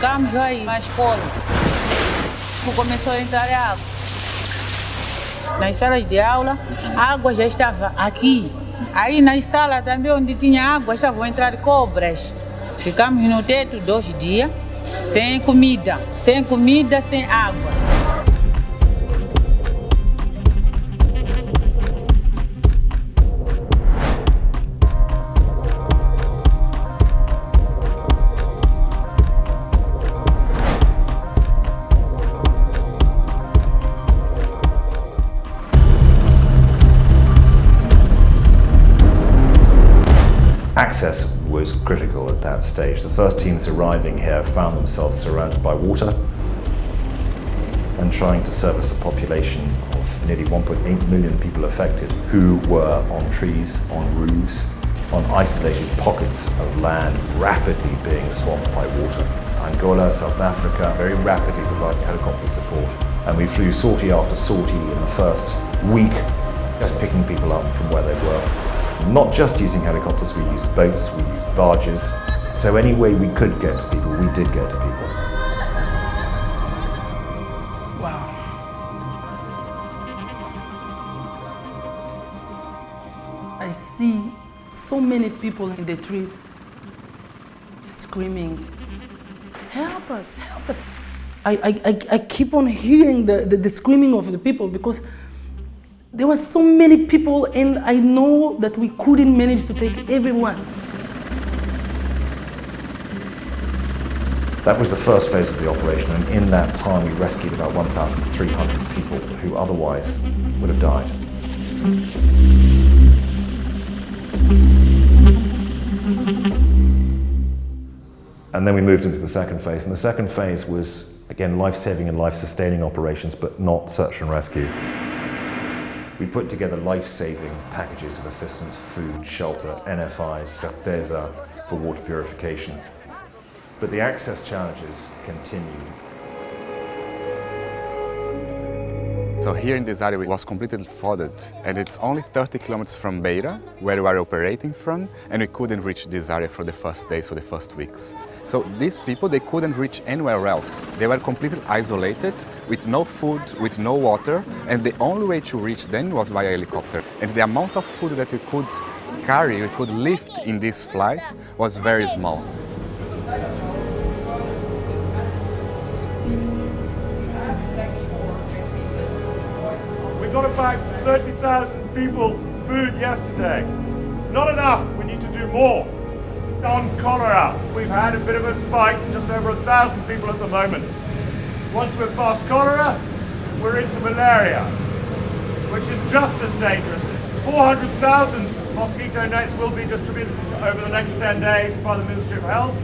Ficamos aí na escola. Começou a entrar água. Nas salas de aula, a água já estava aqui. Aí nas salas também onde tinha água estavam a entrar cobras. Ficamos no teto 2 dias, sem comida, sem água. Access was critical at that stage. The first teams arriving here found themselves surrounded by water and trying to service a population of nearly 1.8 million people affected who were on trees, on roofs, on isolated pockets of land rapidly being swamped by water. Angola, South Africa very rapidly provided helicopter support, and we flew sortie after sortie in the first week, just picking people up from where they were. Not just using helicopters, we used boats, we used barges. So any way we could get to people, we did get to people. Wow. I see so many people in the trees screaming, help us, help us. I keep on hearing the screaming of the people because there were so many people and I know that we couldn't manage to take everyone. That was the first phase of the operation, and in that time we rescued about 1,300 people who otherwise would have died. And then we moved into the second phase, and the second phase was, again, life-saving and life-sustaining operations, but not search and rescue. We put together life-saving packages of assistance, food, shelter, NFIs, certeza for water purification. But the access challenges continued. So here in this area it was completely flooded, and it's only 30 kilometers from Beira, where we are operating from, and we couldn't reach this area for the first days, for the first weeks. So these people, they couldn't reach anywhere else. They were completely isolated, with no food, with no water, and the only way to reach them was via helicopter. And the amount of food that we could carry, we could lift in these flights was very small. We got about 30,000 people food yesterday. It's not enough, we need to do more. On cholera, we've had a bit of a spike, just over 1,000 people at the moment. Once we're past cholera, we're into malaria, which is just as dangerous. 400,000 mosquito nets will be distributed over the next 10 days by the Ministry of Health,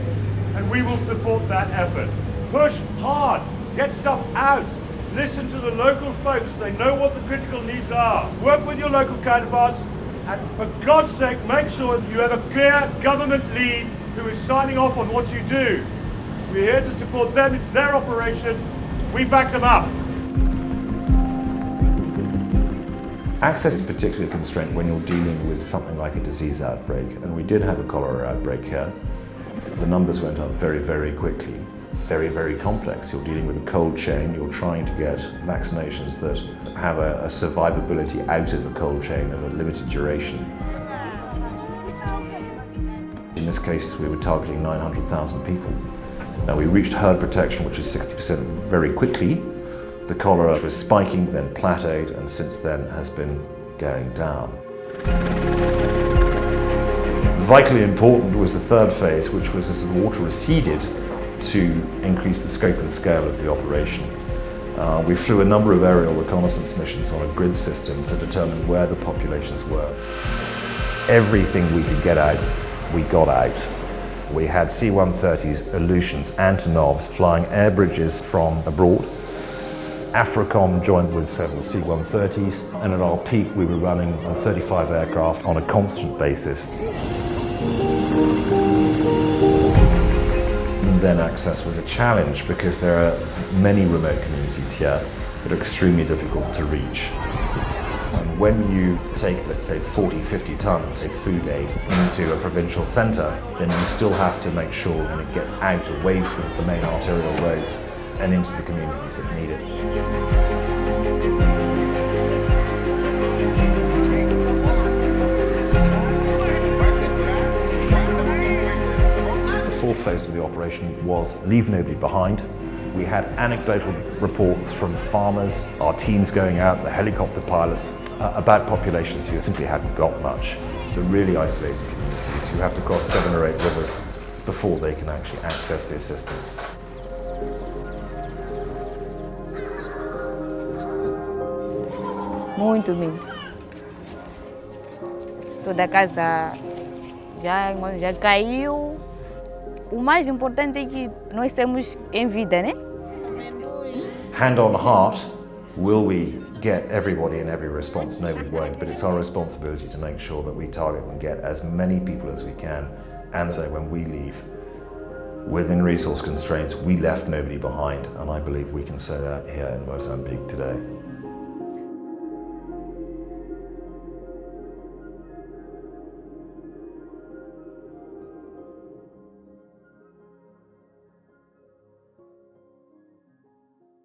and we will support that effort. Push hard, get stuff out. Listen to the local folks, they know what the critical needs are. Work with your local counterparts, and for God's sake, make sure that you have a clear government lead who is signing off on what you do. We're here to support them, it's their operation, we back them up. Access is particularly constrained when you're dealing with something like a disease outbreak, and we did have a cholera outbreak here. The numbers went up very, very quickly. Very, very complex. You're dealing with a cold chain, you're trying to get vaccinations that have a survivability out of a cold chain of a limited duration. In this case, we were targeting 900,000 people. Now, we reached herd protection, which is 60% very quickly. The cholera was spiking, then plateaued, and since then has been going down. Vitally important was the third phase, which was as the water receded, to increase the scope and scale of the operation. We flew a number of aerial reconnaissance missions on a grid system to determine where the populations were. Everything we could get out, we got out. We had C-130s, Aleutians, Antonovs flying air bridges from abroad. AFRICOM joined with several C-130s, and at our peak we were running 35 aircraft on a constant basis. And then access was a challenge because there are many remote communities here that are extremely difficult to reach. And when you take, let's say, 40, 50 tons of food aid into a provincial centre, then you still have to make sure that it gets out away from the main arterial roads and into the communities that need it. The fourth phase of the operation was leave nobody behind. We had anecdotal reports from farmers, our teams going out, the helicopter pilots, about populations who simply hadn't got much. The really isolated communities who have to cross 7 or 8 rivers before they can actually access the assistance. Muito. Toda a casa já caiu. O mais importante é que nós estamos em vida, né? Hand on heart, will we get everybody in every response? No, we won't, but it's our responsibility to make sure that we target and get as many people as we can. And so when we leave, within resource constraints, we left nobody behind, and I believe we can say that here in Mozambique today.